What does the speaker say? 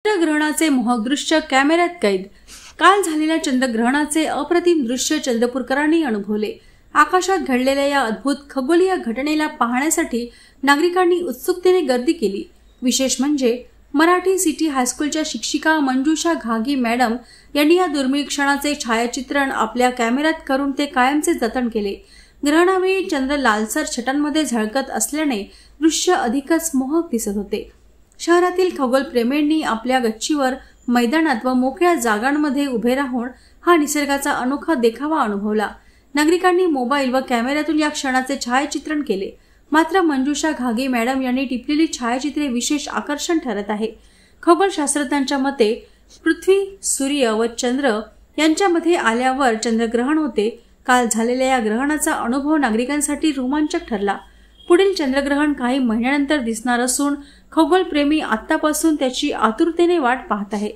चंद्रग्रहणाचे मोहक दृश्य कॅमेऱ्यात कैद। काल झालेल्या चंद्रग्रहणाचे अप्रतिम दृश्य चंद्रपूरकरांनी अनुभवले। आकाशात घडलेल्या या अद्भुत खगोलीय घटनेला पाहण्यासाठी नागरिकांनी उत्सुकतेने गर्दी केली। विशेष म्हणजे मराठी सिटी हायस्कूलच्या शिक्षिका मंजुषा घागी मॅडम यांनी या दुर्मिळ क्षणाचे छायाचित्रण आपल्या कॅमेऱ्यात करून ते कायमचे जतन केले। ग्रहणावेळी चंद्र लालसर छटांमध्ये झळकत असल्याने दृश्य अधिकच मोहक दिसत होते। शहरातील खगोलप्रेमींनी आपल्या गच्चीवर, मैदानात व मोकळ्या जागांमध्ये उभे राहून हा निसर्गाचा अनोखा देखावा अनुभवला। नागरिकांनी मोबाईल व कॅमेऱ्यातून या क्षणाचे छायाचित्रण केले। मात्र मंजुषा घागे मॅडम यांनी टिपलेली छायाचित्रे विशेष आकर्षण ठरत आहे। खगोलशास्त्रज्ञांच्या मते पृथ्वी, सूर्य व चंद्र यांच्यामध्ये आल्यावर चंद्रग्रहण होते। काल झालेल्या या ग्रहणाचा अनुभव नागरिकांसाठी रोमांचक ठरला। पुढील चंद्रग्रहण काही महिन्यानंतर दिसणार असून खगोलप्रेमी आतापासून त्याची आतुरतेने वाट पाहत आहे।